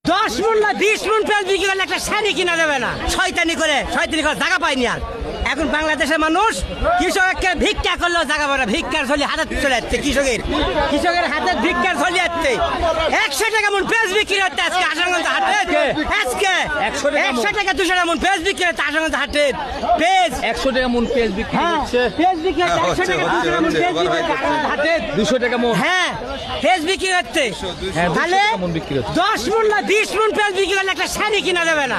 10 মণ না 20 মণ পেঁয়াজ বিক্রি করলে একটা শাড়ি কিনা যাবে না। শয়তানি করে জায়গা পায়নি আর। এখন বাংলাদেশের মানুষ কৃষককে ভিক্ষা করলেও জায়গা পায় না। ভিক্ষার থলি হাতে চলে যাচ্ছে কৃষকের হাতে ভিক্ষার থলি যাচ্ছে। 100 টাকা মণ পেঁয়াজ বিক্রি হচ্ছে আজকে আসামগঞ্জ হাটে। আজকে 100 টাকা 200 টাকা মণ পেঁয়াজ বিক্রি হচ্ছে আসামগঞ্জ হাটে। পেঁয়াজ 100 টাকা মণ পেঁয়াজ বিক্রি হচ্ছে। পেঁয়াজ বিক্রি হচ্ছে 100 টাকা 200 টাকা মণ পেঁয়াজ বিক্রি হচ্ছে আসামগঞ্জ হাটে। 200 টাকা মণ। হ্যাঁ পেঁয়াজ বিক্রি হচ্ছে। তাহলে 10 মণ না 20 মণ পেঁয়াজ বিক্রি করলে একটা শাড়ি কিনা যাবে না।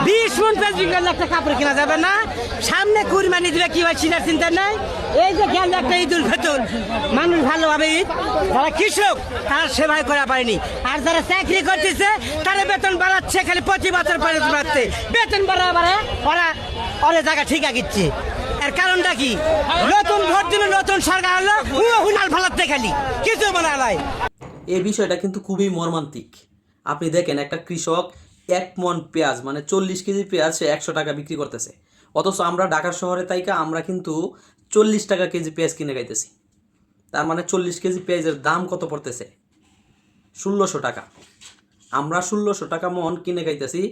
20 মণ পেঁয়াজ বিক্রি করলে একটা কাপড় কিনা যাবে না। সামনে কুরবানি দিবে কি হয় সেটার চিন্তা নাই। এই যে গেল একটা ঈদুল ফিতর, মানুষ ভালোভাবে ঈদ, যারা কৃষক তারা সেবাই করা পারেনি। আর যারা চাকরি করতেছে তারা বেতন বাড়াচ্ছে, খালি প্রতি বছর বাড়াচ্ছে বেতন বাড়া ওরা অনেক জায়গা ঠিক আঁকিচ্ছে। এর কারণটা কি? নতুন ভোট দিলে নতুন সরকার হলো হুনাল ভালাতে খালি কিছু বলা নাই। এই বিষয়টা কিন্তু খুবই মর্মান্তিক। আপনি দেখেন একটা কৃষক 1 মণ পেঁয়াজ মানে 40 কেজি পেঁয়াজ সে 100 টাকা বিক্রি করতেছে, অথচ আমরা ঢাকা শহরে তাইকা আমরা কিন্তু 40 টাকা কেজি পেঁয়াজ কিনে খাইতেছি। তার মানে 40 কেজি পেঁয়াজের দাম কত পড়তেছে? 1600 টাকা। আমরা 1600 টাকা মণ কিনে খাইতেছি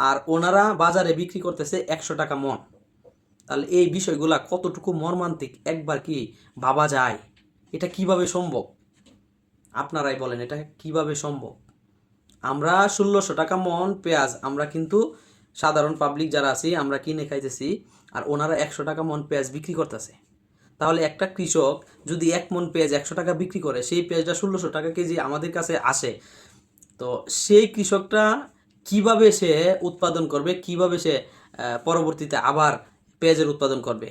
আর ওনারা বাজারে বিক্রি করতেছে 100 টাকা মণ। তাহলে এই বিষয়গুলা কতটুকু মর্মান্তিক একবার কি ভাবা যায়? এটা কিভাবে সম্ভব? আপনারাই বলেন এটা কিভাবে সম্ভব? আমরা 1600 টাকা মণ পেঁয়াজ আমরা কিন্তু সাধারণ পাবলিক যারা আছি আমরা কিনে খাইতেছি আর ওনারা 100 টাকা মণ পেঁয়াজ বিক্রি করতেছে। তাহলে একটা কৃষক যদি 1 মণ পেঁয়াজ 100 টাকা বিক্রি করে, সেই পেঁয়াজটা 1600 টাকা কেজি আমাদের কাছে আসে, তো সেই কৃষকটা কিভাবে সে উৎপাদন করবে, কিভাবে সে পরবর্তীতে আবার পেঁয়াজের উৎপাদন করবে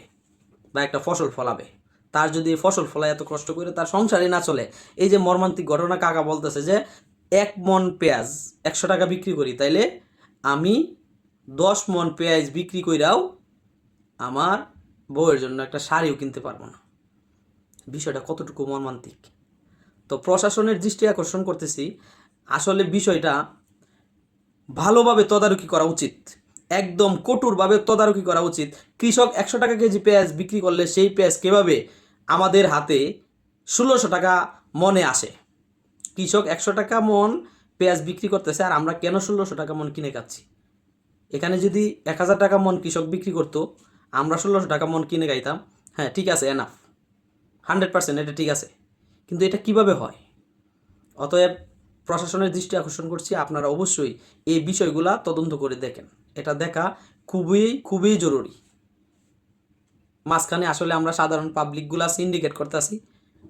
বা একটা ফসল ফলাবে? তার যদি ফসল ফলায় এত কষ্ট করে তার সংসারই না চলে। এই যে মর্মান্তিক ঘটনা কাকা বলতেছে যে 1 মণ পেঁয়াজ 100 টাকা বিক্রি করি, তাইলে আমি 10 মণ পেঁয়াজ বিক্রি কইরাও আমার বউয়ের জন্য একটা শাড়িও কিনতে পারবো না। বিষয়টা কতটুকু মর্মান্তিক। তো প্রশাসনের দৃষ্টি আকর্ষণ করতেছি, আসলে বিষয়টা ভালোভাবে তদারকি করা উচিত, একদম কঠোরভাবে তদারকি করা উচিত। কৃষক 100 টাকা কেজি পেঁয়াজ বিক্রি করলে সেই পেঁয়াজ কীভাবে আমাদের হাতে 1600 টাকা মণে আসে? কৃষক 100 টাকা মণ পেঁয়াজ বিক্রি করতেছে আর আমরা কেন 1600 টাকা মণ কিনে খাচ্ছি? এখানে যদি 1000 টাকা মণ কৃষক বিক্রি করতো, আমরা 1600 টাকা মণ কিনে খাইতাম, হ্যাঁ ঠিক আছে, এনাফ, 100% এটা ঠিক আছে। কিন্তু এটা কিভাবে হয়? অতএব প্রশাসনের দৃষ্টি আকর্ষণ করছি, আপনারা অবশ্যই এই বিষয়গুলা তদন্ত করে দেখেন। এটা দেখা খুবই খুবই জরুরি। মাঝখানে আসলে আমরা সাধারণ পাবলিকগুলা সিন্ডিকেট করতেছি,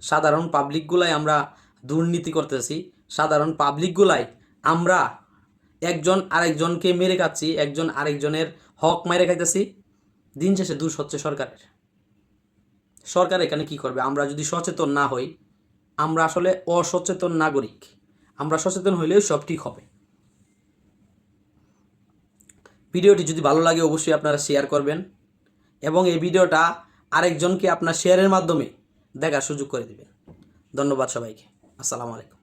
সাধারণ পাবলিকগুলাই আমরা দুর্নীতি করতেছি, সাধারণ পাবলিকগুলাই আমরা একজন আরেকজনকে মেরে খাচ্ছি, একজন আরেকজনের হক মেরে খাইতেছি। দিন শেষে দোষ হচ্ছে সরকারের। সরকার এখানে কি করবে? আমরা যদি সচেতন না হই, আমরা আসলে অসচেতন নাগরিক। আমরা সচেতন হইলেও সব ঠিক হবে। ভিডিওটি যদি ভালো লাগে অবশ্যই আপনারা শেয়ার করবেন এবং এই ভিডিওটা আরেকজনকে আপনার শেয়ারের মাধ্যমে দেখার সুযোগ করে দিবেন। ধন্যবাদ সবাইকে। আসসালামু আলাইকুম।